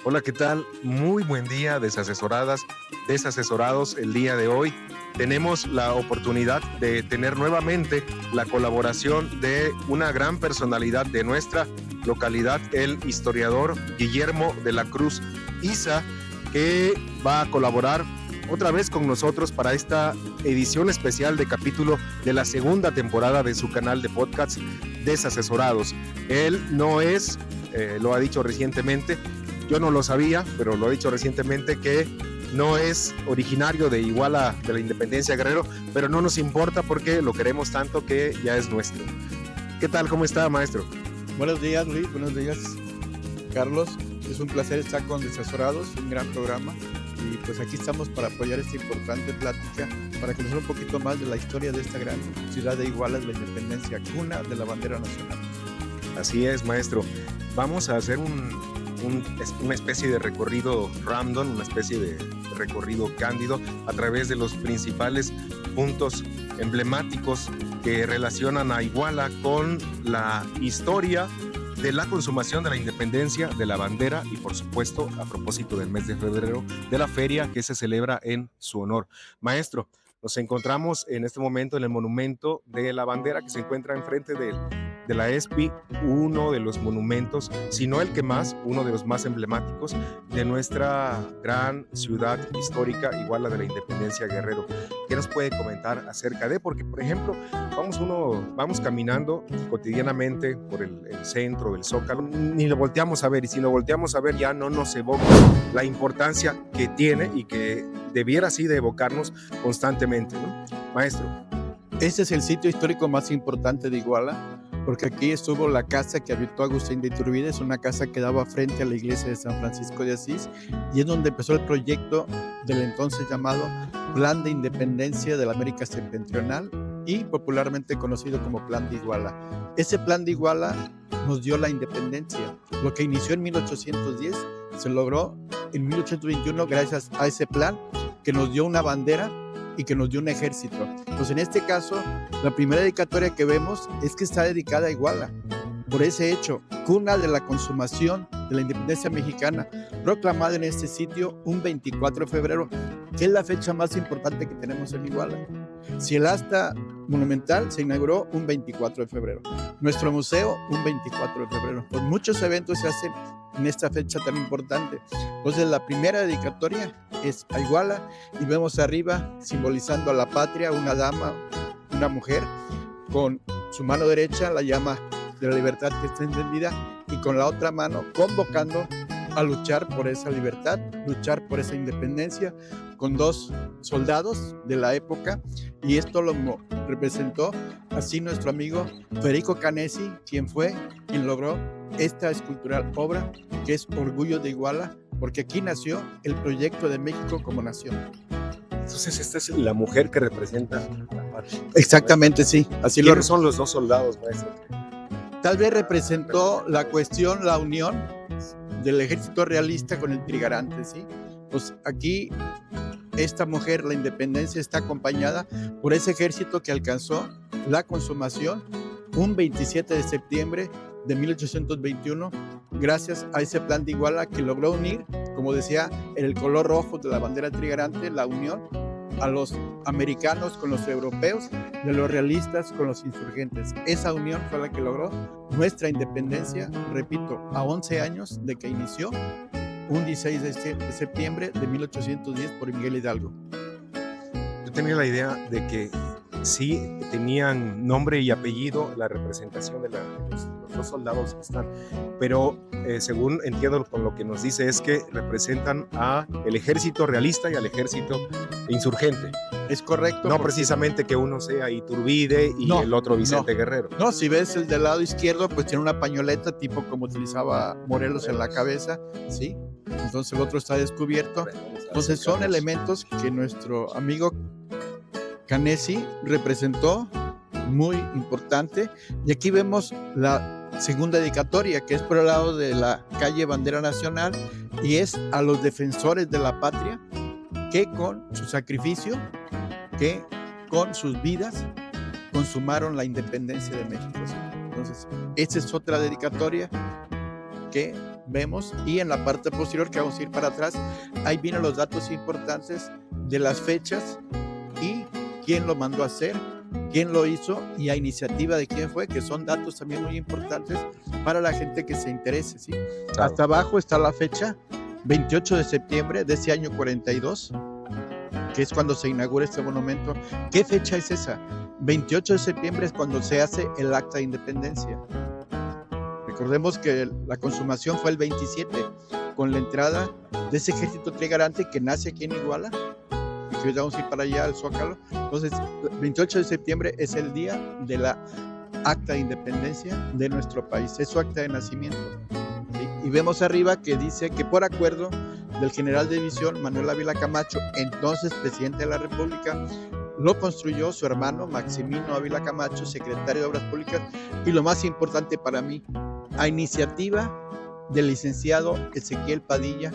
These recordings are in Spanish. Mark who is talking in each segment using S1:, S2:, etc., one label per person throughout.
S1: Hola, ¿qué tal? Muy buen día, desasesoradas, desasesorados. El día de hoy tenemos la oportunidad de tener nuevamente la colaboración de una gran personalidad de nuestra localidad, el historiador Guillermo de la Cruz Isa, que va a colaborar otra vez con nosotros para esta edición especial de capítulo de la segunda temporada de su canal de podcast Desasesorados. Él no es, lo ha dicho recientemente, yo no lo sabía, pero lo ha dicho recientemente, que no es originario de Iguala de la Independencia Guerrero, pero no nos importa porque lo queremos tanto que ya es nuestro. ¿Qué tal? ¿Cómo está, maestro?
S2: Buenos días, Luis. Buenos días, Carlos. Es un placer estar con Desasesorados, un gran programa. Y pues aquí estamos para apoyar esta importante plática, para conocer un poquito más de la historia de esta gran ciudad de Iguala de la Independencia, cuna de la bandera nacional.
S1: Así es, maestro. Vamos a hacer una especie de recorrido random, una especie de recorrido cándido a través de los principales puntos emblemáticos que relacionan a Iguala con la historia de la consumación de la independencia, de la bandera y, por supuesto, a propósito del mes de febrero, de la feria que se celebra en su honor. Maestro, nos encontramos en este momento en el monumento de la bandera que se encuentra enfrente de la ESPI, uno de los monumentos, si no el que más, uno de los más emblemáticos de nuestra gran ciudad histórica, Iguala de la Independencia Guerrero. ¿Qué nos puede comentar acerca de? Porque, por ejemplo, vamos caminando cotidianamente por el centro del Zócalo, ni lo volteamos a ver, y si lo volteamos a ver ya no nos evoca la importancia que tiene y que debiera así de evocarnos constantemente, ¿no? Maestro.
S2: Este es el sitio histórico más importante de Iguala, porque aquí estuvo la casa que habitó Agustín de Iturbide. Es una casa que daba frente a la iglesia de San Francisco de Asís, y es donde empezó el proyecto del entonces llamado Plan de Independencia de la América Septentrional, y popularmente conocido como Plan de Iguala. Ese Plan de Iguala nos dio la independencia. Lo que inició en 1810 se logró en 1821 gracias a ese plan que nos dio una bandera y que nos dio un ejército. Pues en este caso, la primera dedicatoria que vemos es que está dedicada a Iguala, por ese hecho, cuna de la consumación de la independencia mexicana, proclamada en este sitio un 24 de febrero, que es la fecha más importante que tenemos en Iguala. Si el asta monumental se inauguró un 24 de febrero, nuestro museo un 24 de febrero, pues muchos eventos se hacen en esta fecha tan importante. Entonces la primera dedicatoria es a Iguala, y vemos arriba, simbolizando a la patria, una dama, una mujer, con su mano derecha la llama de la libertad que está encendida, y con la otra mano convocando a luchar por esa libertad, luchar por esa independencia, con dos soldados de la época. Y esto lo representó así nuestro amigo Federico Canesi, quien logró esta escultural obra, que es Orgullo de Iguala, porque aquí nació el proyecto de México como nación.
S1: Entonces esta es la mujer que representa la patria.
S2: Exactamente, sí. Así
S1: ¿Quiénes son los dos soldados, maestro?
S2: Tal vez representó la cuestión, la unión del ejército realista con el trigarante, ¿sí? Pues aquí esta mujer, la independencia, está acompañada por ese ejército que alcanzó la consumación un 27 de septiembre de 1821, gracias a ese plan de Iguala que logró unir, como decía, en el color rojo de la bandera trigarante, la unión a los americanos con los europeos, de los realistas con los insurgentes. Esa unión fue la que logró nuestra independencia, repito, a 11 años de que inició, un 16 de septiembre de 1810 por Miguel Hidalgo.
S1: Yo tenía la idea de que sí tenían nombre y apellido la representación de los dos soldados que están, pero según entiendo con lo que nos dice es que representan a el ejército realista y al ejército insurgente.
S2: Es correcto.
S1: No precisamente que uno sea Iturbide y el otro Vicente Guerrero.
S2: No, si ves el del lado izquierdo, pues tiene una pañoleta tipo como utilizaba Morelos en la cabeza, ¿sí? Entonces el otro está descubierto. Entonces son elementos que nuestro amigo Canesi representó, muy importante. Y aquí vemos la segunda dedicatoria, que es por el lado de la calle Bandera Nacional, y es a los defensores de la patria que con su sacrificio, que con sus vidas consumaron la independencia de México. Entonces, esta es otra dedicatoria que vemos, y en la parte posterior, que vamos a ir para atrás, ahí vienen los datos importantes de las fechas y quién lo mandó a hacer, quién lo hizo y a iniciativa de quién fue, que son datos también muy importantes para la gente que se interese, ¿sí? Claro. Hasta abajo está la fecha, 28 de septiembre de ese año 42, que es cuando se inaugura este monumento. ¿Qué fecha es esa? 28 de septiembre es cuando se hace el acta de independencia. Recordemos que la consumación fue el 27, con la entrada de ese ejército trigarante que nace aquí en Iguala, y que hoy vamos a ir para allá al Zócalo. Entonces, 28 de septiembre es el día de la acta de independencia de nuestro país, es su acta de nacimiento. ¿Sí? Y vemos arriba que dice que por acuerdo del general de división Manuel Ávila Camacho, entonces presidente de la República, lo construyó su hermano Maximino Ávila Camacho, secretario de Obras Públicas, y lo más importante para mí, a iniciativa del licenciado Ezequiel Padilla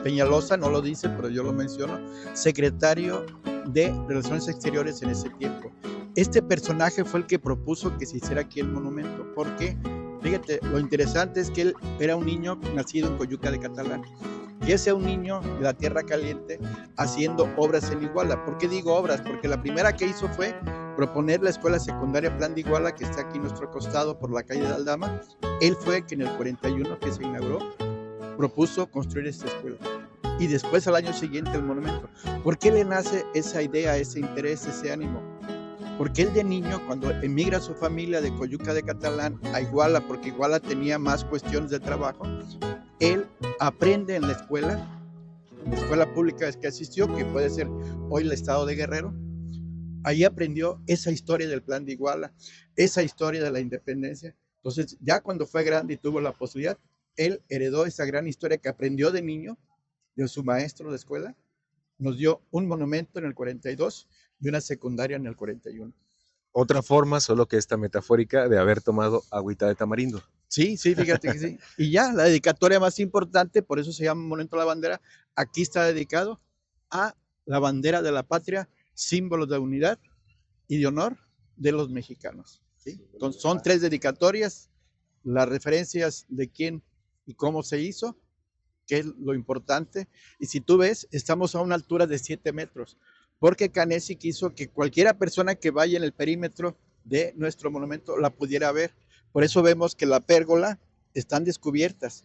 S2: Peñalosa, no lo dice, pero yo lo menciono, secretario de Relaciones Exteriores en ese tiempo. Este personaje fue el que propuso que se hiciera aquí el monumento, porque, fíjate, lo interesante es que él era un niño nacido en Coyuca de Catalán, y ese es un niño de la Tierra Caliente haciendo obras en Iguala. ¿Por qué digo obras? Porque la primera que hizo fue proponer la escuela secundaria Plan de Iguala, que está aquí a nuestro costado por la calle de Aldama. Él fue que en el 41, que se inauguró, propuso construir esta escuela. Y después al año siguiente el monumento. ¿Por qué le nace esa idea, ese interés, ese ánimo? Porque él de niño, cuando emigra su familia de Coyuca de Catalán a Iguala, porque Iguala tenía más cuestiones de trabajo, él aprende en la escuela pública que asistió, que puede ser hoy el estado de Guerrero. Ahí aprendió esa historia del Plan de Iguala, esa historia de la independencia. Entonces, ya cuando fue grande y tuvo la posibilidad, él heredó esa gran historia que aprendió de niño, de su maestro de escuela. Nos dio un monumento en el 42 y una secundaria en el 41.
S1: Otra forma, solo que esta metafórica, de haber tomado agüita de tamarindo.
S2: Sí, fíjate que sí. Y ya, la dedicatoria más importante, por eso se llama Monumento a la Bandera, aquí está dedicado a la bandera de la patria, símbolo de unidad y de honor de los mexicanos. ¿Sí? Entonces, son 3 dedicatorias, las referencias de quién y cómo se hizo, que es lo importante. Y si tú ves, estamos a una altura de 7 metros, porque Canesi quiso que cualquiera persona que vaya en el perímetro de nuestro monumento la pudiera ver. Por eso vemos que la pérgola están descubiertas.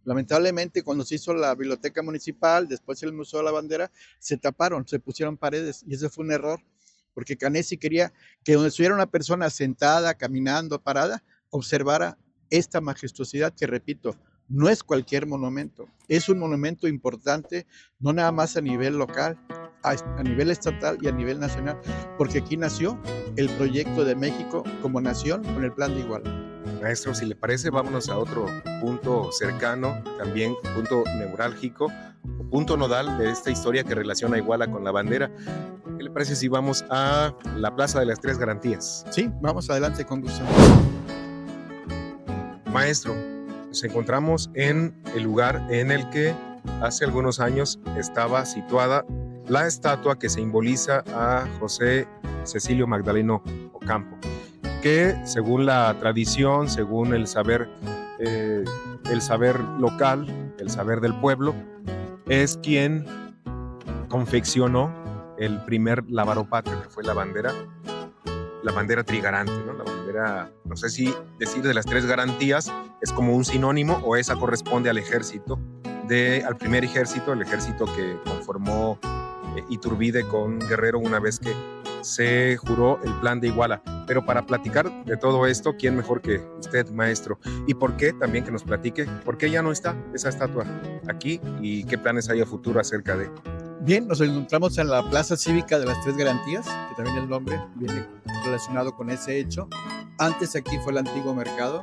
S2: Lamentablemente, cuando se hizo la biblioteca municipal, después el Museo de la Bandera, se taparon, se pusieron paredes, y ese fue un error, porque Canesi quería que donde estuviera una persona sentada, caminando, parada, observara esta majestuosidad que, repito, no es cualquier monumento, es un monumento importante, no nada más a nivel local, a nivel estatal y a nivel nacional, porque aquí nació el proyecto de México como nación con el Plan de Iguala.
S1: Maestro, si le parece, vámonos a otro punto cercano, también punto neurálgico, o punto nodal de esta historia que relaciona Iguala con la bandera. ¿Qué le parece si vamos a la Plaza de las Tres Garantías?
S2: Sí, vamos adelante con gusto.
S1: Maestro, nos encontramos en el lugar en el que hace algunos años estaba situada la estatua que simboliza a José Cecilio Magdaleno Ocampo, que según la tradición, según el saber local, el saber del pueblo, es quien confeccionó el primer lavaropatrio, que fue la bandera trigarante, ¿no? La bandera, no sé si decir de las 3 garantías es como un sinónimo o esa corresponde al ejército, al primer ejército, el ejército que conformó Iturbide con Guerrero una vez que se juró el Plan de Iguala. Pero para platicar de todo esto, ¿quién mejor que usted, maestro? Y por qué, también que nos platique, por qué ya no está esa estatua aquí y qué planes hay a futuro acerca de...
S2: Bien, nos encontramos en la Plaza Cívica de las Tres Garantías, que también el nombre viene relacionado con ese hecho. Antes aquí fue el antiguo mercado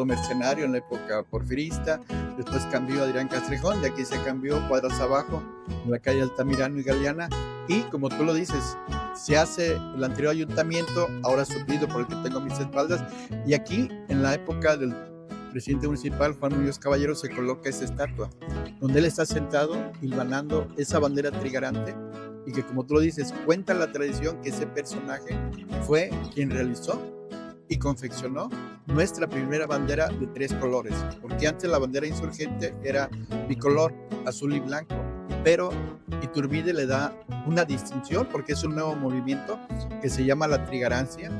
S2: mercenario en la época porfirista, después cambió Adrián Castrejón, de aquí se cambió cuadras abajo, en la calle Altamirano y Galeana, y como tú lo dices, se hace el anterior ayuntamiento, ahora suplido por el que tengo a mis espaldas, y aquí en la época del presidente municipal, Juan Muñoz Caballero, se coloca esa estatua, donde él está sentado hilvanando esa bandera trigarante, y que, como tú lo dices, cuenta la tradición que ese personaje fue quien realizó y confeccionó nuestra primera bandera de 3 colores, porque antes la bandera insurgente era bicolor, azul y blanco, pero Iturbide le da una distinción porque es un nuevo movimiento que se llama la trigarancia,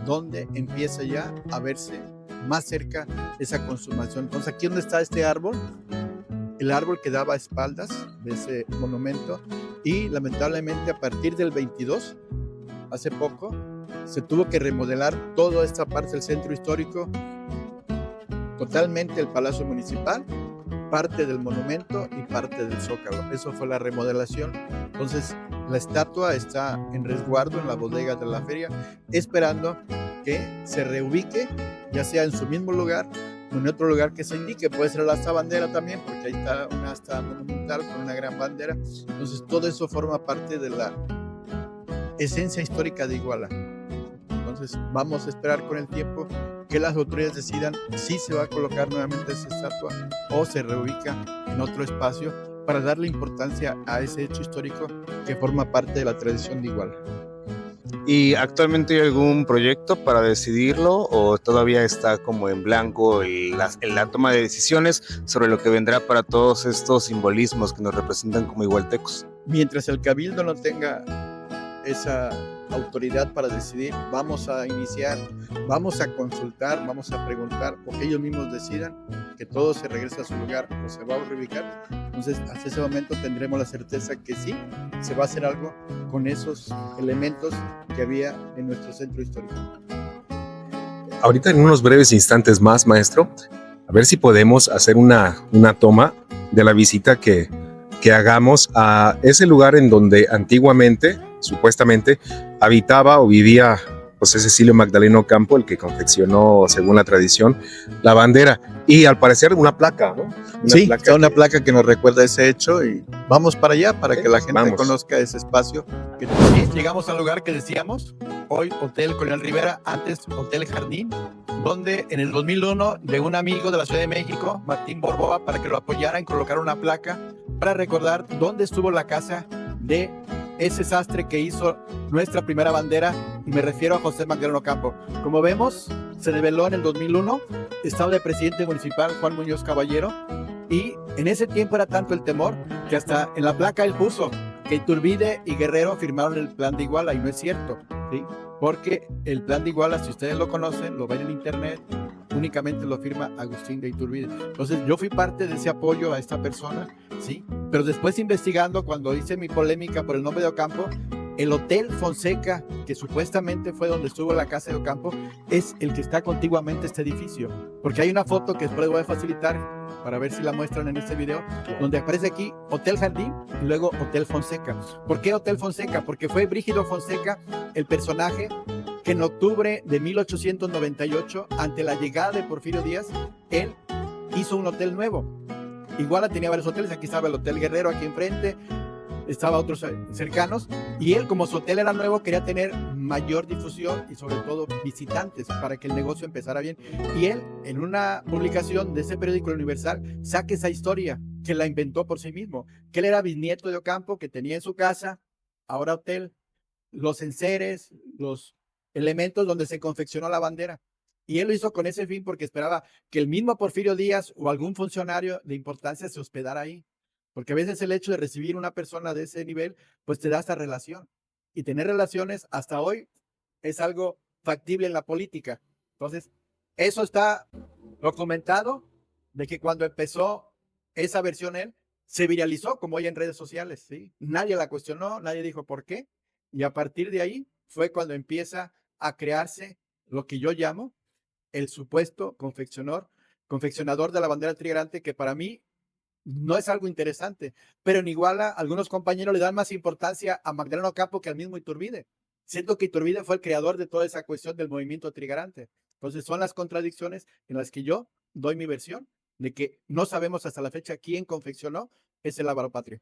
S2: donde empieza ya a verse más cerca esa consumación. Entonces, aquí donde está este árbol, el árbol que daba espaldas de ese monumento, y lamentablemente a partir del 22, hace poco, se tuvo que remodelar toda esta parte del centro histórico, totalmente el Palacio Municipal, parte del monumento y parte del Zócalo. Eso fue la remodelación. Entonces, la estatua está en resguardo en la bodega de la feria, esperando que se reubique, ya sea en su mismo lugar o en otro lugar que se indique. Puede ser la asta bandera también, porque ahí está una asta monumental con una gran bandera. Entonces, todo eso forma parte de la esencia histórica de Iguala. Entonces, vamos a esperar con el tiempo que las autoridades decidan si se va a colocar nuevamente esa estatua o se reubica en otro espacio para darle importancia a ese hecho histórico que forma parte de la tradición de Iguala.
S3: ¿Y actualmente hay algún proyecto para decidirlo o todavía está como en blanco la toma de decisiones sobre lo que vendrá para todos estos simbolismos que nos representan como igualtecos?
S2: Mientras el Cabildo no tenga esa autoridad para decidir, vamos a iniciar, vamos a consultar, vamos a preguntar, porque ellos mismos decidan que todo se regrese a su lugar o se va a reubicar. Entonces, hasta ese momento tendremos la certeza que sí, se va a hacer algo con esos elementos que había en nuestro centro histórico.
S1: Ahorita en unos breves instantes más, maestro, a ver si podemos hacer una toma de la visita que hagamos a ese lugar en donde antiguamente, supuestamente, habitaba o vivía José Cecilio Magdaleno Ocampo, el que confeccionó, según la tradición, la bandera. Y al parecer una placa, ¿no?
S2: Una placa que nos recuerda ese hecho, y vamos para allá para que la gente conozca ese espacio. Llegamos al lugar que decíamos, hoy Hotel Coronel Rivera, antes Hotel Jardín, donde en el 2001 llegó un amigo de la Ciudad de México, Martín Borboa, para que lo apoyara en colocar una placa para recordar dónde estuvo la casa de ese sastre que hizo nuestra primera bandera, y me refiero a José Magdaleno Ocampo. Como vemos, se reveló en el 2001, estaba de presidente municipal Juan Muñoz Caballero, y en ese tiempo era tanto el temor que hasta en la placa él puso que Iturbide y Guerrero firmaron el plan de Iguala, y no es cierto, ¿sí? Porque el plan de Iguala, si ustedes lo conocen, lo ven en internet, únicamente lo firma Agustín de Iturbide. Entonces yo fui parte de ese apoyo a esta persona, ¿sí? Pero después, investigando, cuando hice mi polémica por el nombre de Ocampo, el Hotel Fonseca, que supuestamente fue donde estuvo la casa de Ocampo, es el que está contiguamente este edificio, porque hay una foto que después voy a facilitar para ver si la muestran en este video, donde aparece aquí Hotel Jardín y luego Hotel Fonseca. ¿Por qué Hotel Fonseca? Porque fue Brígido Fonseca el personaje que en octubre de 1898, ante la llegada de Porfirio Díaz, él hizo un hotel nuevo. Iguala tenía varios hoteles, aquí estaba el Hotel Guerrero aquí enfrente, estaba otros cercanos, y él, como su hotel era nuevo, quería tener mayor difusión y sobre todo visitantes para que el negocio empezara bien. Y él, en una publicación de ese periódico El Universal, saca esa historia que la inventó por sí mismo, que él era bisnieto de Ocampo, que tenía en su casa, ahora hotel, los enseres, los elementos donde se confeccionó la bandera. Y él lo hizo con ese fin porque esperaba que el mismo Porfirio Díaz o algún funcionario de importancia se hospedara ahí. Porque a veces el hecho de recibir una persona de ese nivel, pues te da esta relación. Y tener relaciones hasta hoy es algo factible en la política. Entonces, eso está documentado, de que cuando empezó esa versión él, se viralizó como hoy en redes sociales, ¿sí? Nadie la cuestionó, nadie dijo por qué. Y a partir de ahí fue cuando empieza a crearse lo que yo llamo el supuesto confeccionador de la bandera trigarante, que para mí no es algo interesante, pero en Iguala algunos compañeros le dan más importancia a Magdaleno Ocampo que al mismo Iturbide. Siento que Iturbide fue el creador de toda esa cuestión del movimiento trigarante. Entonces son las contradicciones en las que yo doy mi versión de que no sabemos hasta la fecha quién confeccionó ese lábaro patrio.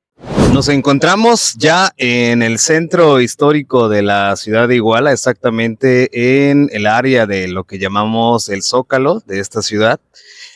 S3: Nos encontramos ya en el centro histórico de la ciudad de Iguala, exactamente en el área de lo que llamamos el Zócalo de esta ciudad.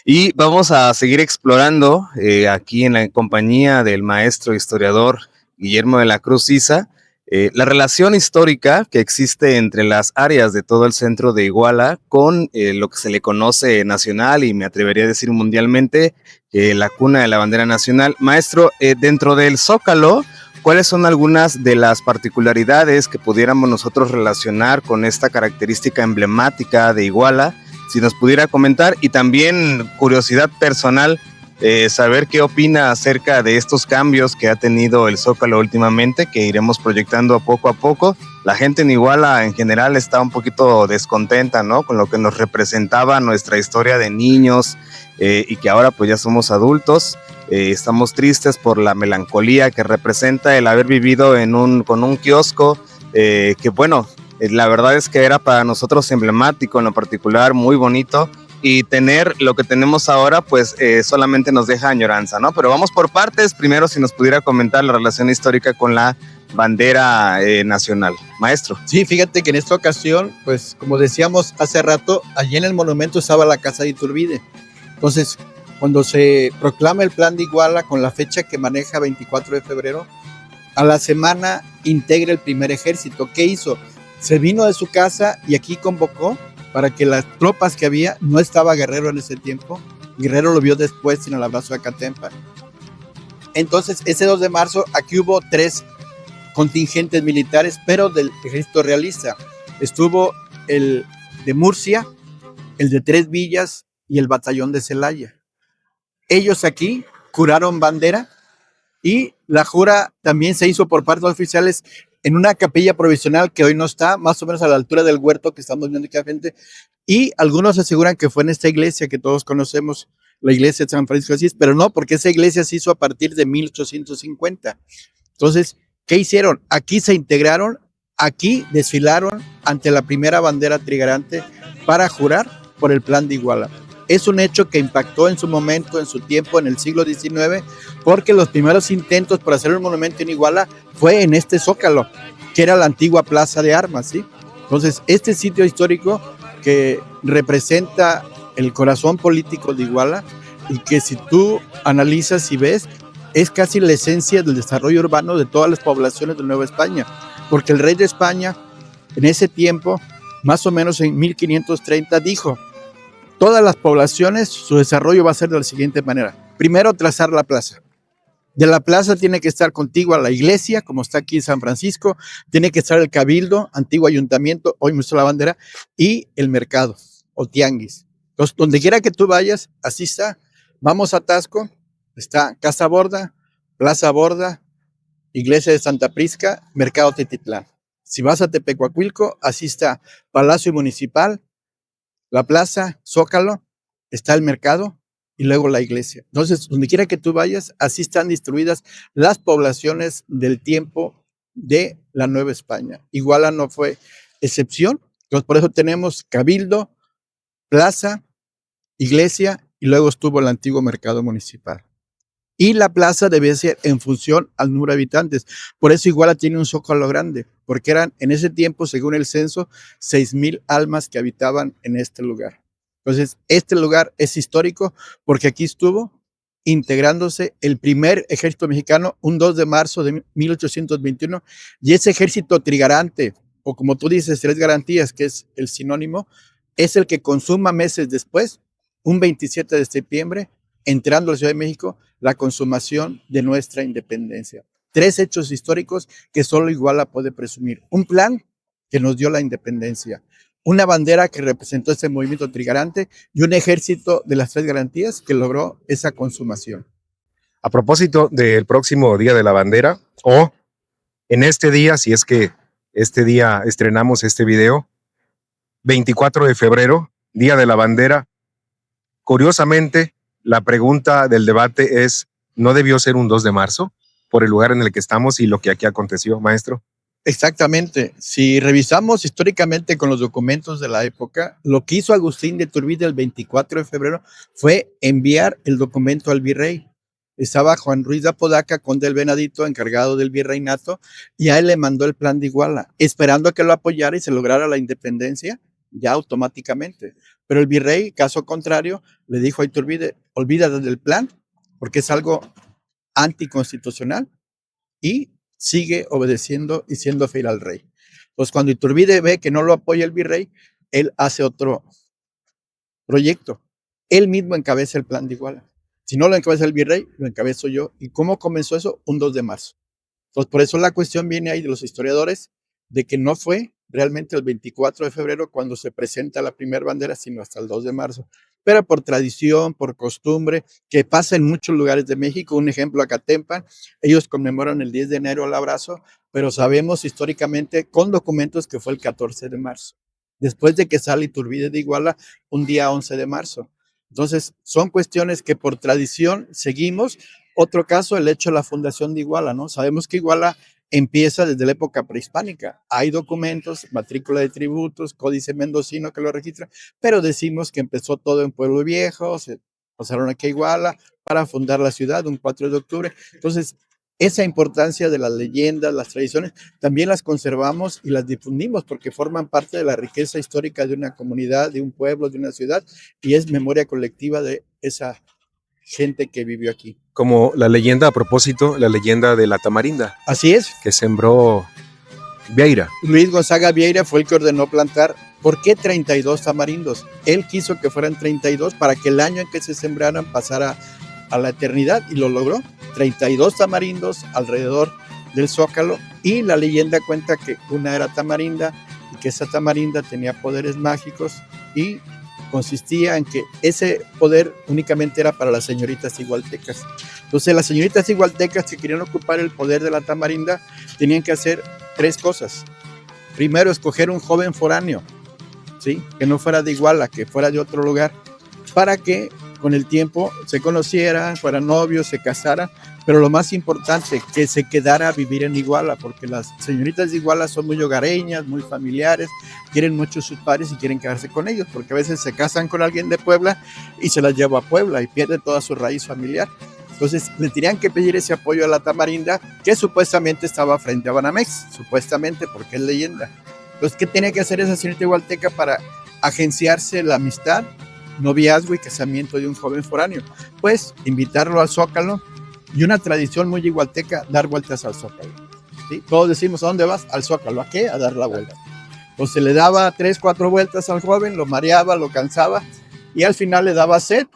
S3: Y vamos a seguir explorando aquí en la compañía del maestro historiador Guillermo de la Cruz Isa, la relación histórica que existe entre las áreas de todo el centro de Iguala con lo que se le conoce nacional y me atrevería a decir mundialmente, la cuna de la bandera nacional. Maestro, dentro del Zócalo, ¿cuáles son algunas de las particularidades que pudiéramos nosotros relacionar con esta característica emblemática de Iguala? Si nos pudiera comentar, y también curiosidad personal, saber qué opina acerca de estos cambios que ha tenido el Zócalo últimamente, que iremos proyectando poco a poco. La gente en Iguala en general está un poquito descontenta, ¿no? Con lo que nos representaba nuestra historia de niños y que ahora pues ya somos adultos. Estamos tristes por la melancolía que representa el haber vivido con un kiosco que bueno, la verdad es que era para nosotros emblemático, en lo particular muy bonito, y tener lo que tenemos ahora pues solamente nos deja añoranza, ¿no? Pero vamos por partes. Primero, si nos pudiera comentar la relación histórica con la bandera nacional. Maestro.
S2: Sí, fíjate que en esta ocasión, pues como decíamos hace rato, allí en el monumento estaba la casa de Iturbide. Entonces, cuando se proclama el plan de Iguala con la fecha que maneja 24 de febrero, a la semana integra el primer ejército. ¿Qué hizo? Se vino de su casa y aquí convocó para que las tropas que había, no estaba Guerrero en ese tiempo, Guerrero lo vio después en el abrazo de Acatempa. Entonces, ese 2 de marzo, aquí hubo 3 contingentes militares, pero del ejército realista. Estuvo el de Murcia, el de Tres Villas y el batallón de Celaya. Ellos aquí juraron bandera y la jura también se hizo por parte de los oficiales en una capilla provisional que hoy no está, más o menos a la altura del huerto que estamos viendo aquí al frente, y algunos aseguran que fue en esta iglesia que todos conocemos, la iglesia de San Francisco de Asís, pero no, porque esa iglesia se hizo a partir de 1850. Entonces, ¿qué hicieron? Aquí se integraron, aquí desfilaron ante la primera bandera trigarante para jurar por el plan de Iguala. Es un hecho que impactó en su momento, en su tiempo, en el siglo XIX, porque los primeros intentos por hacer un monumento en Iguala fue en este Zócalo, que era la antigua Plaza de Armas, ¿sí? Entonces, este sitio histórico que representa el corazón político de Iguala y que si tú analizas y ves, es casi la esencia del desarrollo urbano de todas las poblaciones de Nueva España, porque el rey de España, en ese tiempo, más o menos en 1530, dijo: todas las poblaciones, su desarrollo va a ser de la siguiente manera. Primero, trazar la plaza. De la plaza tiene que estar contigua la iglesia, como está aquí en San Francisco, tiene que estar el cabildo, antiguo ayuntamiento, hoy muestra la bandera, y el mercado o tianguis. Entonces, donde quiera que tú vayas, así está. Vamos a Taxco, está Casa Borda, Plaza Borda, Iglesia de Santa Prisca, Mercado Tetitlán. Si vas a Tepecuacuilco, así está Palacio Municipal, la plaza, Zócalo, está el mercado y luego la iglesia. Entonces, donde quiera que tú vayas, así están distribuidas las poblaciones del tiempo de la Nueva España. Iguala no fue excepción. Entonces, por eso tenemos cabildo, plaza, iglesia y luego estuvo el antiguo mercado municipal. Y la plaza debe ser en función al número de habitantes. Por eso Iguala tiene un zócalo grande, porque eran en ese tiempo, según el censo, 6,000 almas que habitaban en este lugar. Entonces, este lugar es histórico porque aquí estuvo integrándose el primer ejército mexicano un 2 de marzo de 1821, y ese ejército trigarante, o como tú dices, 3 garantías, que es el sinónimo, es el que consuma meses después, un 27 de septiembre, entrando a la Ciudad de México, la consumación de nuestra independencia. 3 hechos históricos que solo Iguala puede presumir. Un plan que nos dio la independencia, una bandera que representó ese movimiento trigarante y un ejército de las 3 garantías que logró esa consumación.
S1: A propósito del próximo Día de la Bandera, o en este día, si es que este día estrenamos este video, 24 de febrero, Día de la Bandera, curiosamente, la pregunta del debate es, ¿no debió ser un 2 de marzo por el lugar en el que estamos y lo que aquí aconteció, maestro?
S2: Exactamente. Si revisamos históricamente con los documentos de la época, lo que hizo Agustín de Iturbide el 24 de febrero fue enviar el documento al virrey. estaba Juan Ruiz de Apodaca, conde del Venadito, encargado del virreinato, y a él le mandó el plan de Iguala, esperando a que lo apoyara y se lograra la independencia ya automáticamente. Pero el virrey, caso contrario, le dijo a Iturbide, olvídate del plan, porque es algo anticonstitucional, y sigue obedeciendo y siendo fiel al rey. Entonces, cuando Iturbide ve que no lo apoya el virrey, él hace otro proyecto. Él mismo encabeza el plan de Iguala. Si no lo encabeza el virrey, lo encabezo yo. ¿Y cómo comenzó eso? Un 2 de marzo. Entonces, por eso la cuestión viene ahí de los historiadores, de que no fue realmente el 24 de febrero cuando se presenta la primera bandera, sino hasta el 2 de marzo. Pero por tradición, por costumbre, que pasa en muchos lugares de México, un ejemplo Acatempan, ellos conmemoran el 10 de enero el abrazo, pero sabemos históricamente con documentos que fue el 14 de marzo, después de que sale Iturbide de Iguala, un día 11 de marzo. Entonces, son cuestiones que por tradición seguimos. Otro caso, el hecho de la fundación de Iguala, ¿no? Sabemos que Iguala empieza desde la época prehispánica. Hay documentos, matrícula de tributos, códice mendocino que lo registra, pero decimos que empezó todo en Pueblo Viejo, se pasaron aquí a Iguala para fundar la ciudad un 4 de octubre. Entonces, esa importancia de las leyendas, las tradiciones, también las conservamos y las difundimos porque forman parte de la riqueza histórica de una comunidad, de un pueblo, de una ciudad, y es memoria colectiva de esa gente que vivió aquí.
S1: Como la leyenda, a propósito, la leyenda de la tamarinda.
S2: Así es.
S1: Que sembró Vieira.
S2: Luis Gonzaga Vieira fue el que ordenó plantar. ¿Por qué 32 tamarindos? Él quiso que fueran 32 para que el año en que se sembraran pasara a la eternidad y lo logró. 32 tamarindos alrededor del Zócalo, y la leyenda cuenta que una era tamarinda y que esa tamarinda tenía poderes mágicos y consistía en que ese poder únicamente era para las señoritas igualtecas. Entonces las señoritas igualtecas que querían ocupar el poder de la tamarinda tenían que hacer 3 cosas. Primero, escoger un joven foráneo, ¿sí? Que no fuera de Iguala, que fuera de otro lugar, para que con el tiempo se conocieran, fueran novios, se casaran, pero lo más importante, que se quedara a vivir en Iguala, porque las señoritas de Iguala son muy hogareñas, muy familiares, quieren mucho a sus padres y quieren quedarse con ellos, porque a veces se casan con alguien de Puebla y se las lleva a Puebla y pierde toda su raíz familiar. Entonces le tenían que pedir ese apoyo a la tamarinda, que supuestamente estaba frente a Banamex, supuestamente, porque es leyenda. Entonces, ¿qué tenía que hacer esa señorita igualteca para agenciarse la amistad, noviazgo y casamiento de un joven foráneo? Pues invitarlo al Zócalo, y una tradición muy igualteca, dar vueltas al Zócalo, ¿sí? Todos decimos, ¿a dónde vas? Al Zócalo. ¿A qué? A dar la vuelta. Entonces le daba 3, 4 vueltas al joven, lo mareaba, lo cansaba, y al final le daba sed.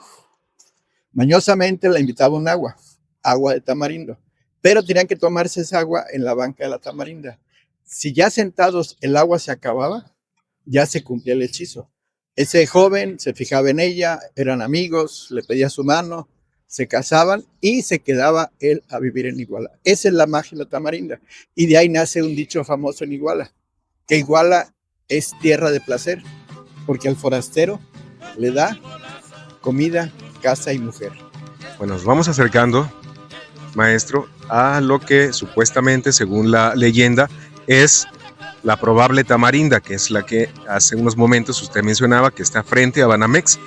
S2: Mañosamente le invitaba un agua de tamarindo, pero tenían que tomarse esa agua en la banca de la tamarinda. Si ya sentados el agua se acababa, ya se cumplía el hechizo. Ese joven se fijaba en ella, eran amigos, le pedía su mano, se casaban y se quedaba él a vivir en Iguala. Esa es la magia de la tamarinda. Y de ahí nace un dicho famoso en Iguala, que Iguala es tierra de placer, porque al forastero le da comida, casa y mujer.
S1: Bueno, nos vamos acercando, maestro, a lo que supuestamente, según la leyenda, es la probable tamarinda, que es la que hace unos momentos usted mencionaba, que está frente a Banamex.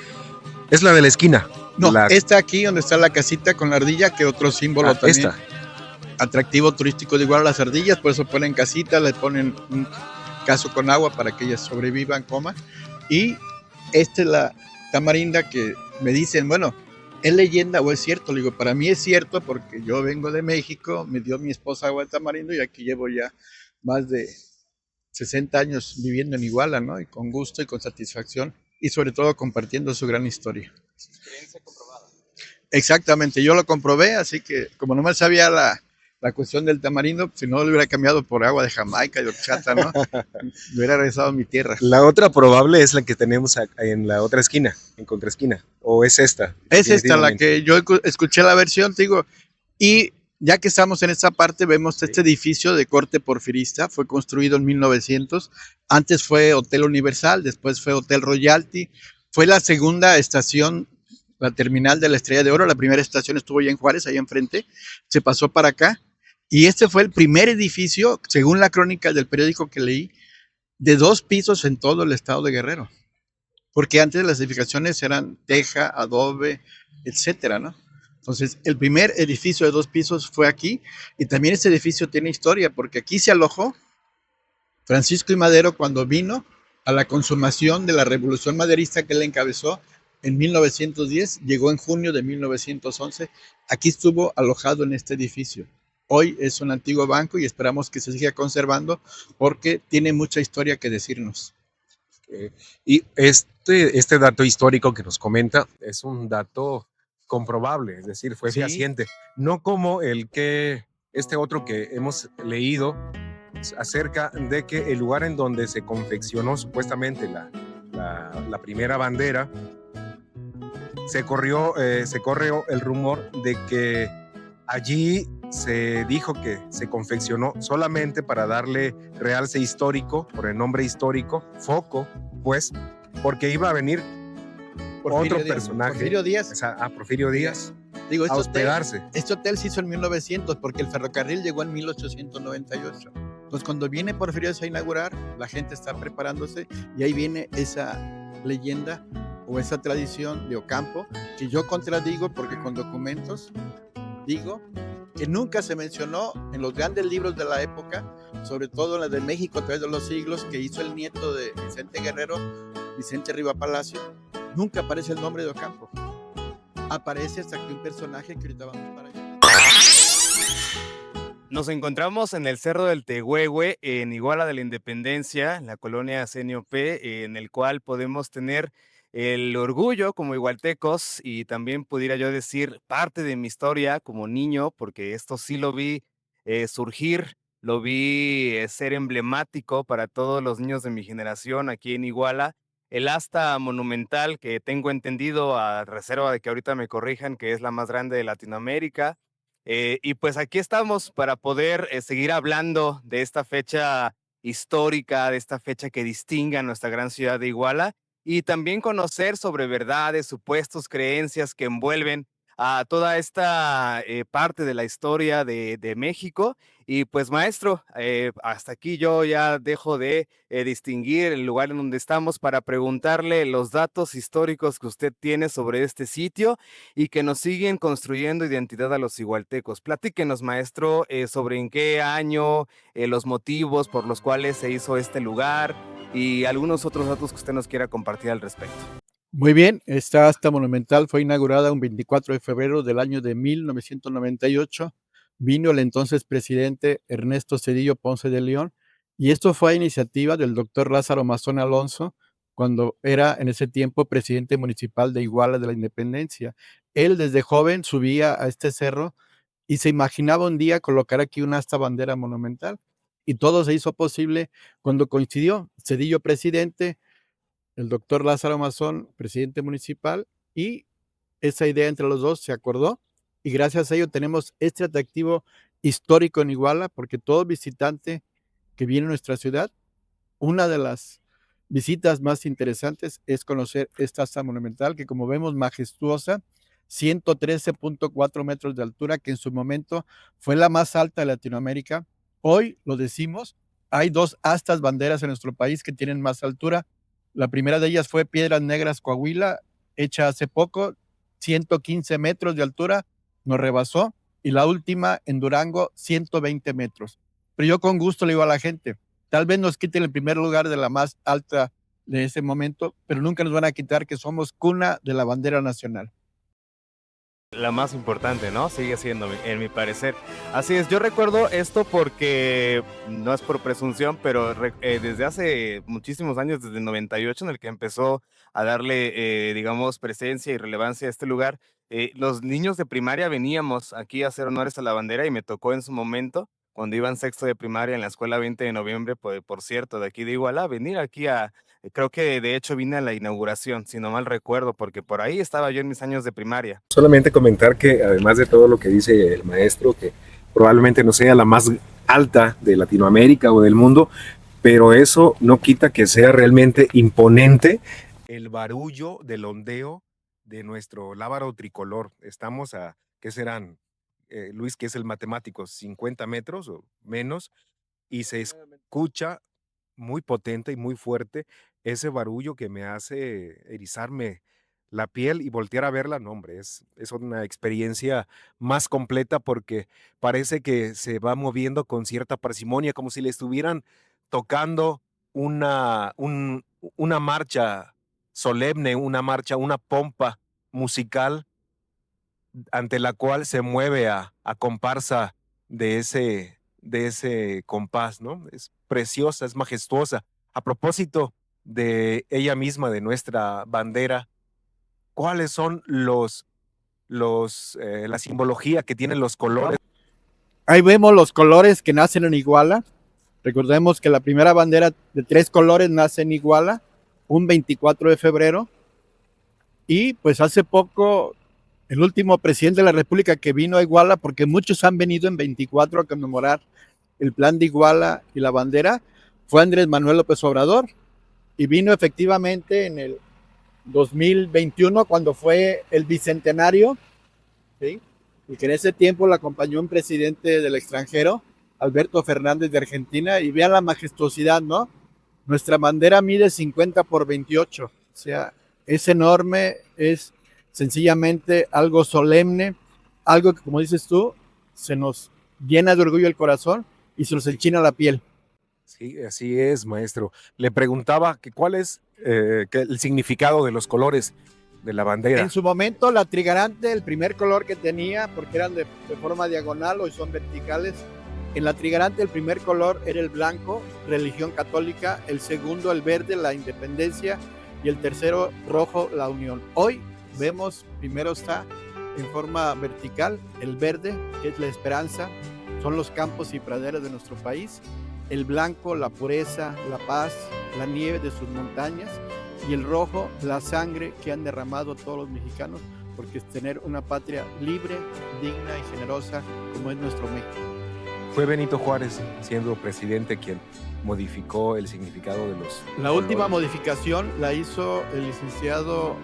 S1: Es la de la esquina.
S2: No, esta aquí donde está la casita con la ardilla, que otro símbolo también.
S1: Esta.
S2: Atractivo turístico de igual a las ardillas, por eso ponen casita, le ponen un caso con agua para que ellas sobrevivan, coman. Y esta es la tamarinda que me dicen, bueno, ¿es leyenda o es cierto? Le digo, para mí es cierto porque yo vengo de México, me dio mi esposa agua de tamarindo y aquí llevo ya más de 60 años viviendo en Iguala, ¿no? Y con gusto y con satisfacción y sobre todo compartiendo su gran historia.
S3: Experiencia comprobada.
S2: Exactamente, yo lo comprobé, así que como no me sabía la cuestión del tamarindo, si no lo hubiera cambiado por agua de Jamaica, de horchata, ¿no? Me hubiera regresado a mi tierra.
S1: La otra probable es la que tenemos en la otra esquina, en contraesquina, o es esta.
S2: Es esta la que yo escuché la versión, te digo, y ya que estamos en esta parte, vemos este edificio de corte porfirista, fue construido en 1900, antes fue Hotel Universal, después fue Hotel Royalty, fue la segunda estación, la terminal de la Estrella de Oro, la primera estación estuvo ya en Juárez, ahí enfrente, se pasó para acá, y este fue el primer edificio, según la crónica del periódico que leí, de 2 pisos en todo el estado de Guerrero, porque antes las edificaciones eran teja, adobe, etcétera, ¿no? Entonces, el primer edificio de 2 pisos fue aquí, y también este edificio tiene historia, porque aquí se alojó Francisco I. Madero cuando vino a la consumación de la revolución maderista que él encabezó en 1910, llegó en junio de 1911, aquí estuvo alojado en este edificio. Hoy es un antiguo banco y esperamos que se siga conservando porque tiene mucha historia que decirnos.
S1: Y este dato histórico que nos comenta es un dato comprobable, es decir, fue
S2: Sí,
S1: fehaciente, no como este otro que hemos leído acerca de que el lugar en donde se confeccionó supuestamente la primera bandera, se corrió el rumor de que allí se dijo que se confeccionó solamente para darle realce histórico, por el nombre histórico, foco, pues, porque iba a venir
S2: Porfirio
S1: otro
S2: Díaz.
S1: personaje,
S2: Porfirio Díaz.
S1: Porfirio Díaz,
S2: Digo,
S1: a hospedarse.
S2: este hotel se hizo en 1900 porque el ferrocarril llegó en 1898. Entonces, cuando viene Porfirio Díaz a inaugurar, la gente está preparándose y ahí viene esa leyenda o esa tradición de Ocampo que yo contradigo porque con documentos digo que nunca se mencionó en los grandes libros de la época, sobre todo en la de México a través de los siglos, que hizo el nieto de Vicente Guerrero, Vicente Riva Palacio. Nunca aparece el nombre de Ocampo. Aparece hasta que un personaje que ahorita vamos para allá.
S4: Nos encontramos en el Cerro del Tehuehue, en Iguala de la Independencia, en la colonia CNOP, en el cual podemos tener el orgullo como igualtecos y también pudiera yo decir parte de mi historia como niño, porque esto sí lo vi surgir, lo vi ser emblemático para todos los niños de mi generación aquí en Iguala. El asta monumental que tengo entendido, a reserva de que ahorita me corrijan, que es la más grande de Latinoamérica. Y pues aquí estamos para poder seguir hablando de esta fecha histórica, de esta fecha que distingue a nuestra gran ciudad de Iguala y también conocer sobre verdades, supuestos, creencias que envuelven a toda esta parte de la historia de México. Y pues maestro, hasta aquí yo ya dejo de distinguir el lugar en donde estamos para preguntarle los datos históricos que usted tiene sobre este sitio y que nos siguen construyendo identidad a los igualtecos. Platíquenos, maestro, sobre en qué año, los motivos por los cuales se hizo este lugar y algunos otros datos que usted nos quiera compartir al respecto.
S2: Muy bien, esta asta monumental fue inaugurada un 24 de febrero del año de 1998. Vino el entonces presidente Ernesto Zedillo Ponce de León y esto fue a iniciativa del doctor Lázaro Mazón Alonso cuando era en ese tiempo presidente municipal de Iguala de la Independencia. Él desde joven subía a este cerro y se imaginaba un día colocar aquí una asta bandera monumental y todo se hizo posible cuando coincidió Zedillo presidente, el doctor Lázaro Mazón, presidente municipal, y esa idea entre los dos se acordó y gracias a ello tenemos este atractivo histórico en Iguala, porque todo visitante que viene a nuestra ciudad, una de las visitas más interesantes es conocer esta asta monumental que como vemos majestuosa, 113.4 metros de altura, que en su momento fue la más alta de Latinoamérica. Hoy lo decimos, hay 2 astas banderas en nuestro país que tienen más altura. La primera de ellas fue Piedras Negras, Coahuila, hecha hace poco, 115 metros de altura, nos rebasó, y la última en Durango, 120 metros. Pero yo con gusto le digo a la gente, tal vez nos quiten el primer lugar de la más alta de ese momento, pero nunca nos van a quitar que somos cuna de la bandera nacional.
S4: La más importante, ¿no? Sigue siendo, en mi parecer. Así es, yo recuerdo esto porque no es por presunción, pero desde hace muchísimos años, desde el 98, en el que empezó a darle, digamos, presencia y relevancia a este lugar, los niños de primaria veníamos aquí a hacer honores a la bandera y me tocó en su momento, cuando iba en sexto de primaria en la escuela 20 de noviembre, por cierto, de aquí de Iguala, venir aquí creo que de hecho vine a la inauguración, si no mal recuerdo, porque por ahí estaba yo en mis años de primaria.
S1: Solamente comentar que además de todo lo que dice el maestro, que probablemente no sea la más alta de Latinoamérica o del mundo, pero eso no quita que sea realmente imponente el barullo del ondeo de nuestro lábaro tricolor. Estamos a, ¿qué serán? Luis, que es el matemático, 50 metros o menos, y se escucha muy potente y muy fuerte ese barullo que me hace erizarme la piel y voltear a verla, no, hombre, es una experiencia más completa porque parece que se va moviendo con cierta parsimonia, como si le estuvieran tocando una marcha solemne, una marcha, una pompa musical ante la cual se mueve a comparsa de ese compás, ¿no? Es preciosa, es majestuosa. A propósito de ella misma, de nuestra bandera, ¿cuáles son la simbología que tienen los colores?
S2: Ahí vemos los colores que nacen en Iguala. Recordemos que la primera bandera de 3 colores nace en Iguala, un 24 de febrero. Y pues hace poco, el último presidente de la República que vino a Iguala, porque muchos han venido en 24 a conmemorar el plan de Iguala y la bandera, fue Andrés Manuel López Obrador. Y vino efectivamente en el 2021, cuando fue el bicentenario, ¿sí? Y que en ese tiempo lo acompañó un presidente del extranjero, Alberto Fernández de Argentina, y vean la majestuosidad, ¿no? Nuestra bandera mide 50 por 28, o sea, es enorme, es sencillamente algo solemne, algo que, como dices tú, se nos llena de orgullo el corazón y se nos enchina la piel.
S1: Sí, así es, maestro. Le preguntaba que cuál es el significado de los colores de la bandera.
S2: En su momento, la trigarante, el primer color que tenía, porque eran de forma diagonal, hoy son verticales. En la trigarante, el primer color era el blanco, religión católica, el segundo, el verde, la independencia, y el tercero, rojo, la unión. Hoy vemos, primero está en forma vertical, el verde, que es la esperanza, son los campos y praderas de nuestro país. El blanco, la pureza, la paz, la nieve de sus montañas, y el rojo, la sangre que han derramado todos los mexicanos, porque es tener una patria libre, digna y generosa como es nuestro México.
S1: Fue Benito Juárez, siendo presidente, quien modificó el significado de los
S2: La
S1: colores.
S2: última modificación la hizo el licenciado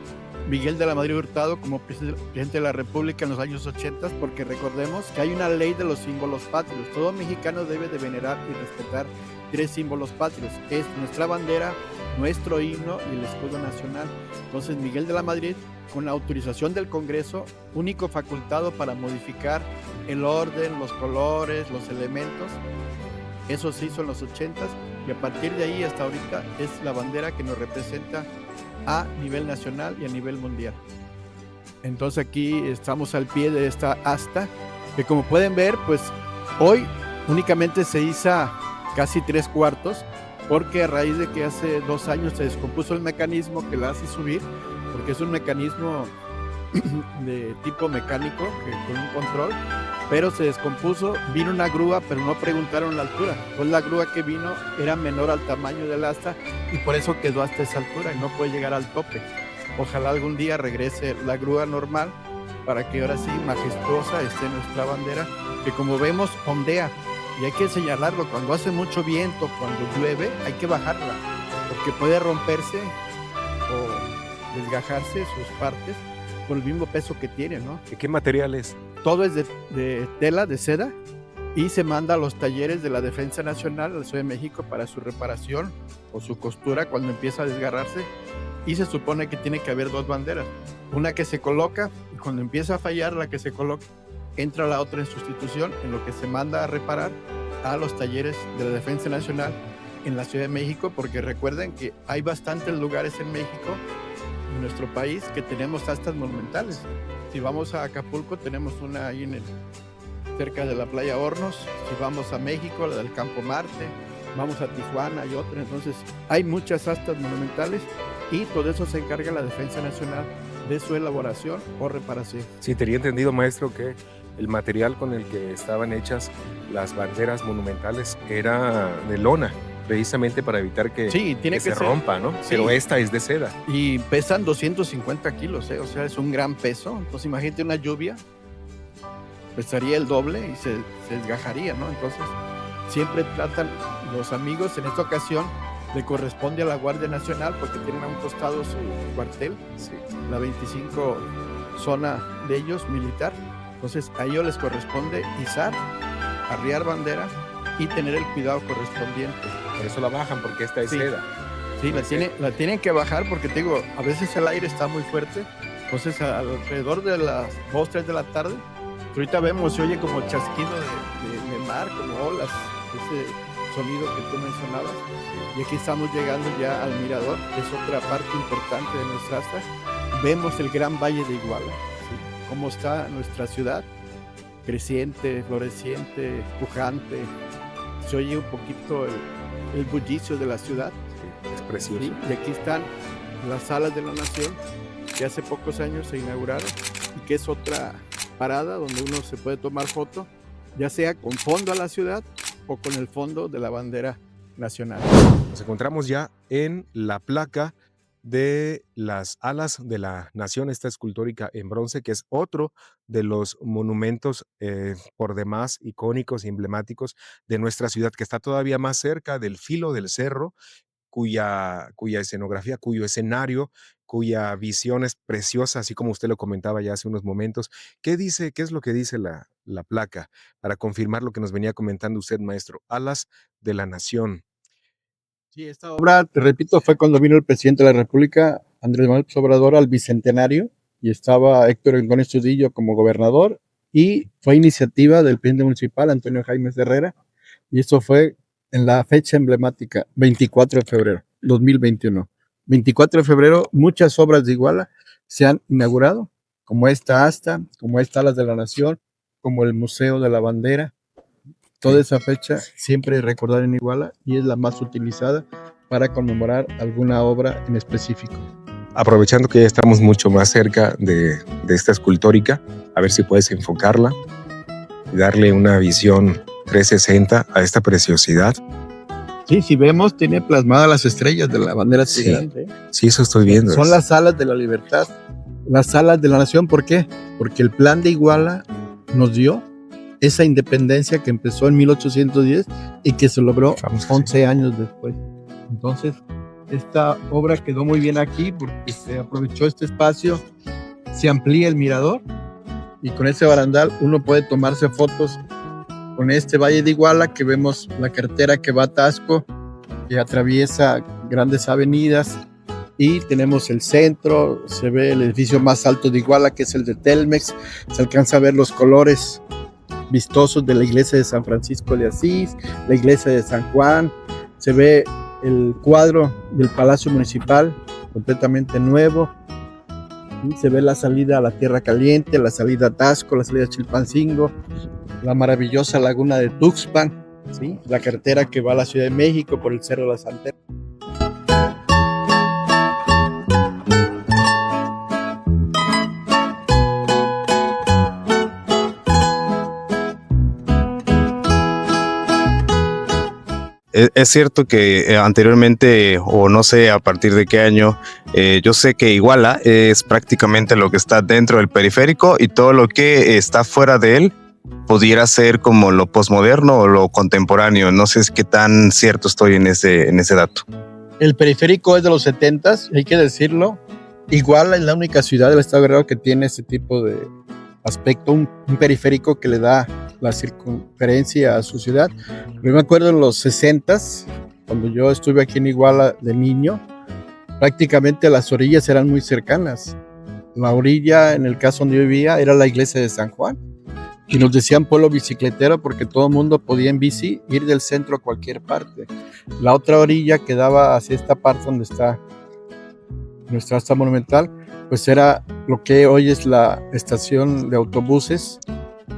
S2: Miguel de la Madrid Hurtado como presidente de la República en los años 80, porque recordemos que hay una ley de los símbolos patrios. Todo mexicano debe de venerar y respetar 3 símbolos patrios. Es nuestra bandera, nuestro himno y el escudo nacional. Entonces Miguel de la Madrid, con la autorización del Congreso, único facultado para modificar el orden, los colores, los elementos, eso se hizo en los 80s, y a partir de ahí hasta ahorita es la bandera que nos representa a nivel nacional y a nivel mundial. Entonces aquí estamos al pie de esta asta, que como pueden ver, pues hoy únicamente se iza casi 3/4, porque a raíz de que hace 2 años se descompuso el mecanismo que la hace subir, porque es un mecanismo de tipo mecánico, que con un control, pero se descompuso, vino una grúa, pero no preguntaron la altura. Pues la grúa que vino era menor al tamaño del asta y por eso quedó hasta esa altura y no puede llegar al tope. Ojalá algún día regrese la grúa normal para que ahora sí, majestuosa, esté nuestra bandera, que como vemos ondea, y hay que señalarlo, cuando hace mucho viento, cuando llueve, hay que bajarla, porque puede romperse o desgajarse sus partes por el mismo peso que tiene, ¿no?
S1: ¿De qué material es?
S2: Todo es de tela, de seda, y se manda a los talleres de la Defensa Nacional, a la Ciudad de México, para su reparación o su costura cuando empieza a desgarrarse, y se supone que tiene que haber 2 banderas, una que se coloca, y cuando empieza a fallar la que se coloca, entra la otra en sustitución, en lo que se manda a reparar a los talleres de la Defensa Nacional en la Ciudad de México, porque recuerden que hay bastantes lugares en México, en nuestro país, que tenemos astas monumentales. Si vamos a Acapulco, tenemos una ahí cerca de la playa Hornos. Si vamos a México, la del Campo Marte. Vamos a Tijuana y otra. Entonces, hay muchas astas monumentales y todo eso se encarga la Defensa Nacional de su elaboración o reparación.
S1: Sí, tenía entendido, maestro, que el material con el que estaban hechas las banderas monumentales era de lona, precisamente para evitar que,
S2: Sí, tiene
S1: que
S2: que
S1: se
S2: ser.
S1: rompa, ¿no?
S2: Sí.
S1: Pero esta es de seda.
S2: Y pesan 250 kilos, o sea, es un gran peso. Entonces, imagínate una lluvia, pesaría el doble y se desgajaría, ¿no? Entonces, siempre tratan los amigos, en esta ocasión le corresponde a la Guardia Nacional, porque tienen a un costado su cuartel,
S1: Sí.
S2: la 25 zona de ellos, militar. Entonces, a ellos les corresponde izar, arriar bandera y tener el cuidado correspondiente.
S1: Por eso la bajan, porque esta es
S2: Sí.
S1: seda.
S2: Sí, la tienen que bajar porque te digo, a veces el aire está muy fuerte, entonces alrededor de las 2, 3 de la tarde, ahorita vemos, se oye como chasquido de mar, como olas, ese sonido que tú mencionabas, y aquí estamos llegando ya al mirador, que es otra parte importante de nuestra asta. Vemos el gran valle de Iguala, ¿sí? Cómo está nuestra ciudad, creciente, floreciente, pujante, se oye un poquito el bullicio de la ciudad.
S1: Es precioso.
S2: Sí, y aquí están las salas de la Nación, que hace pocos años se inauguraron y que es otra parada donde uno se puede tomar foto, ya sea con fondo a la ciudad o con el fondo de la bandera nacional.
S1: Nos encontramos ya en la placa de las alas de la Nación, esta escultórica en bronce, que es otro de los monumentos por demás icónicos y emblemáticos de nuestra ciudad, que está todavía más cerca del filo del cerro, cuya escenografía, cuyo escenario, cuya visión es preciosa, así como usted lo comentaba ya hace unos momentos. ¿Qué es lo que dice la placa? Para confirmar lo que nos venía comentando usted, maestro. Alas de la Nación.
S2: Sí, esta obra, te repito, fue cuando vino el presidente de la República, Andrés Manuel López Obrador, al Bicentenario, y estaba Héctor Antonio Estudillo como gobernador, y fue iniciativa del presidente municipal, Antonio Jaime Herrera, y esto fue en la fecha emblemática, 24 de febrero, 2021. 24 de febrero, muchas obras de Iguala se han inaugurado, como esta asta, como esta Alas de la Nación, como el Museo de la Bandera. Toda esa fecha siempre recordar en Iguala y es la más utilizada para conmemorar alguna obra en específico.
S1: Aprovechando que ya estamos mucho más cerca de esta escultórica, a ver si puedes enfocarla y darle una visión 360 a esta preciosidad.
S2: Sí, si vemos, tiene plasmadas las estrellas de la bandera tigre.
S1: Sí, eso estoy viendo.
S2: Son las alas de la libertad, las alas de la nación. ¿Por qué? Porque el plan de Iguala nos dio esa independencia que empezó en 1810 y que se logró 11 años después. Entonces, esta obra quedó muy bien aquí porque se aprovechó este espacio, se amplía el mirador y con ese barandal uno puede tomarse fotos con este valle de Iguala, que vemos la carretera que va a Taxco, que atraviesa grandes avenidas, y tenemos el centro, se ve el edificio más alto de Iguala, que es el de Telmex, se alcanza a ver los colores vistosos de la iglesia de San Francisco de Asís, la iglesia de San Juan, se ve el cuadro del Palacio Municipal completamente nuevo, y se ve la salida a la Tierra Caliente, la salida a Taxco, la salida a Chilpancingo, la maravillosa laguna de Tuxpan, ¿sí? La carretera que va a la Ciudad de México por el Cerro de la Santera.
S3: Es cierto que anteriormente, o no sé a partir de qué año, yo sé que Iguala es prácticamente lo que está dentro del periférico y todo lo que está fuera de él pudiera ser como lo posmoderno o lo contemporáneo. No sé qué tan cierto estoy en ese dato.
S2: El periférico es de los 70s, hay que decirlo. Iguala es la única ciudad del estado de Guerrero que tiene ese tipo de aspecto, un periférico que le da la circunferencia a su ciudad. Yo me acuerdo en los 60s, cuando yo estuve aquí en Iguala de niño, prácticamente las orillas eran muy cercanas. La orilla, en el caso donde yo vivía, era la iglesia de San Juan, y nos decían pueblo bicicletero porque todo el mundo podía en bici ir del centro a cualquier parte. La otra orilla que daba hacia esta parte donde está nuestra asta monumental, pues era lo que hoy es la estación de autobuses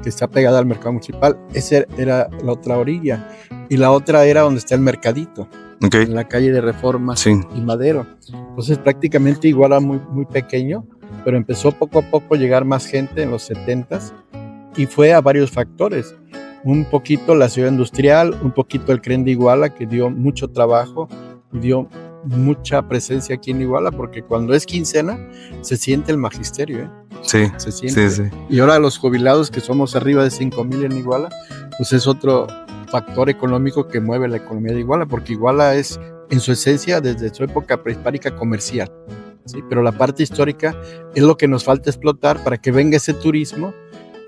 S2: que está pegada al mercado municipal. Esa era la otra orilla, y la otra era donde está el mercadito,
S3: Okay.
S2: en la calle de Reforma
S3: Sí.
S2: y Madero. Entonces prácticamente igual era muy, muy pequeño, pero empezó poco a poco a llegar más gente en los 70s y fue a varios factores. Un poquito la ciudad industrial, un poquito el CREN de Iguala, que dio mucho trabajo y dio mucha presencia aquí en Iguala, porque cuando es quincena se siente el magisterio,
S3: Sí.
S2: se siente.
S3: Sí.
S2: Y ahora los jubilados, que somos arriba de 5,000 en Iguala, pues es otro factor económico que mueve la economía de Iguala, porque Iguala es en su esencia desde su época prehispánica comercial, ¿sí? Pero la parte histórica es lo que nos falta explotar para que venga ese turismo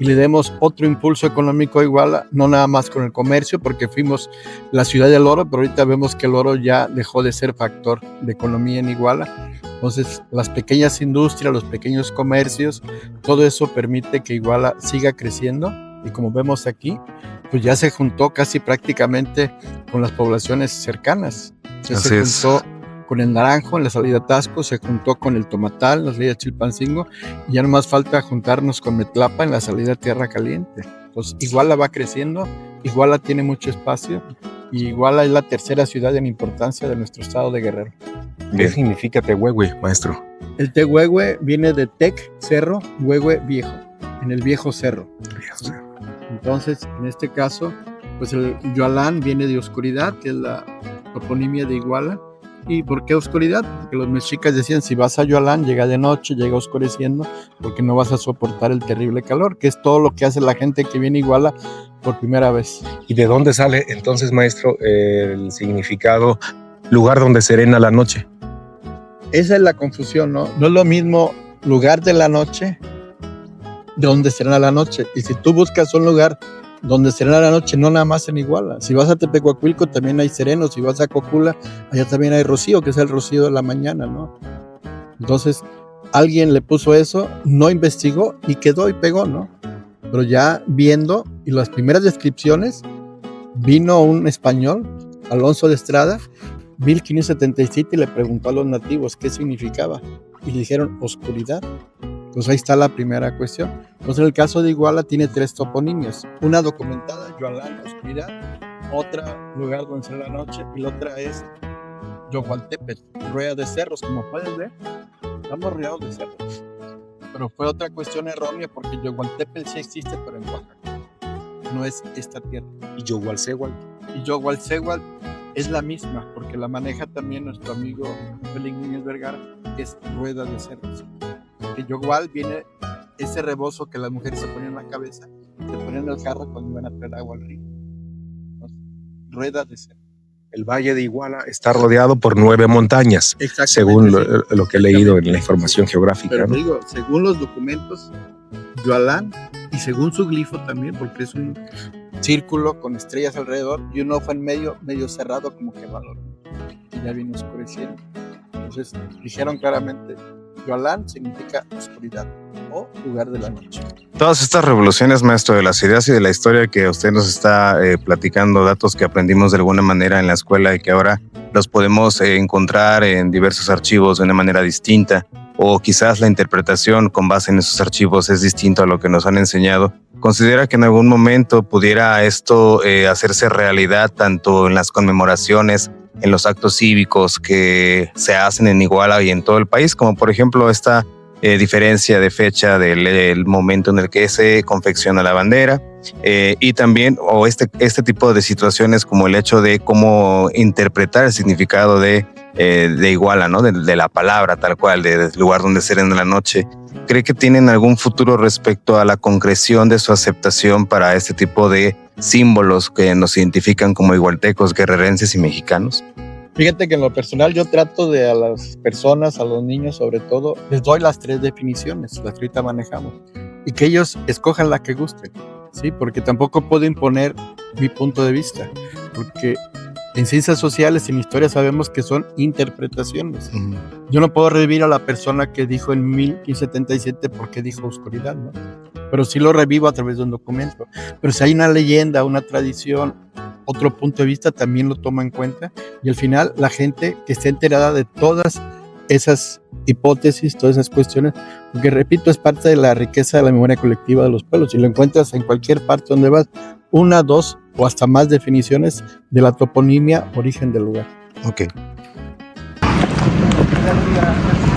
S2: y le demos otro impulso económico a Iguala, no nada más con el comercio, porque fuimos la ciudad del oro, pero ahorita vemos que el oro ya dejó de ser factor de economía en Iguala. Entonces, las pequeñas industrias, los pequeños comercios, todo eso permite que Iguala siga creciendo, y como vemos aquí, pues ya se juntó casi prácticamente con las poblaciones cercanas. Se juntó con el Naranjo en la salida a Tasco, se juntó con el Tomatal en la salida a Chilpancingo, y ya no más falta juntarnos con Metlapa en la salida a Tierra Caliente. Entonces, Iguala va creciendo, Iguala tiene mucho espacio, y Iguala es la tercera ciudad en importancia de nuestro estado de Guerrero.
S1: ¿Qué significa Tehuehue, maestro?
S2: El Tehuehue viene de Tec, cerro, Huehue, viejo, en el viejo cerro. Entonces, en este caso, pues el Yoalán viene de oscuridad, que es la toponimia de Iguala. ¿Y por qué oscuridad? Porque los mexicas decían, si vas a Yoalán, llega de noche, llega oscureciendo, porque no vas a soportar el terrible calor, que es todo lo que hace la gente que viene a Iguala por primera vez.
S1: ¿Y de dónde sale entonces, maestro, el significado lugar donde serena la noche?
S2: Esa es la confusión, ¿no? No es lo mismo lugar de la noche, de donde serena la noche. Y si tú buscas un lugar donde serena la noche, no nada más en Iguala. Si vas a Tepecuacuilco también hay sereno, si vas a Cocula, allá también hay rocío, que es el rocío de la mañana, ¿no? Entonces, alguien le puso eso, no investigó y quedó y pegó, ¿no? Pero ya viendo, y las primeras descripciones, vino un español, Alonso de Estrada, 1577, y le preguntó a los nativos qué significaba, y le dijeron oscuridad. Pues ahí está la primera cuestión. Entonces, en el caso de Iguala tiene 3 toponimias. Una documentada, Yoalán, oscuridad. Otra, lugar donde será la noche. Y la otra es Yogualtepetl, rueda de cerros. Como pueden ver, estamos rodeados de cerros. Pero fue otra cuestión errónea, porque Yogualtepetl sí existe, pero en Oaxaca. No es esta tierra.
S1: ¿Y Yogualcéhuatl?
S2: Y Yogualcéhuatl es la misma, porque la maneja también nuestro amigo Félix Núñez Vergara, que es rueda de cerros. Que Yogual viene ese rebozo que las mujeres se ponían en la cabeza, se ponían en el carro cuando iban a traer agua al río. Entonces, rueda de cerro.
S1: El valle de Iguala está rodeado por 9 montañas,
S2: Exactamente,
S1: según lo que he leído en la información geográfica.
S2: Pero
S1: ¿no?
S2: digo, según los documentos, Yoalán, y según su glifo también, porque es un círculo con estrellas alrededor, y un ojo en medio cerrado como que valor, y ya viene oscureciendo. Entonces, dijeron claramente, Yoalán significa oscuridad o lugar de la noche.
S3: Todas estas revoluciones, maestro, de las ideas y de la historia que usted nos está platicando, datos que aprendimos de alguna manera en la escuela y que ahora los podemos encontrar en diversos archivos de una manera distinta, o quizás la interpretación con base en esos archivos es distinto a lo que nos han enseñado. ¿Considera que en algún momento pudiera esto hacerse realidad tanto en las conmemoraciones, en los actos cívicos que se hacen en Iguala y en todo el país, como por ejemplo esta diferencia de fecha del momento en el que se confecciona la bandera, y también o este tipo de situaciones como el hecho de cómo interpretar el significado de Iguala, ¿no? De la palabra tal cual, del lugar donde serena la noche? ¿Cree que tienen algún futuro respecto a la concreción de su aceptación para este tipo de símbolos que nos identifican como igualtecos, guerrerenses y mexicanos?
S2: Fíjate que en lo personal yo trato de a las personas, a los niños sobre todo, les doy las 3 definiciones, las que ahorita manejamos, y que ellos escojan la que gusten, ¿sí? Porque tampoco puedo imponer mi punto de vista, porque en ciencias sociales, en historia sabemos que son interpretaciones. Yo no puedo revivir a la persona que dijo en 1577 porque dijo oscuridad, ¿no? Pero sí lo revivo a través de un documento. Pero si hay una leyenda, una tradición, otro punto de vista, también lo toma en cuenta, y al final la gente que esté enterada de todas esas hipótesis, todas esas cuestiones, porque repito, es parte de la riqueza de la memoria colectiva de los pueblos, y lo encuentras en cualquier parte donde vas, 1, 2 o hasta más definiciones de la toponimia, origen del lugar.
S3: Ok.
S2: Gracias.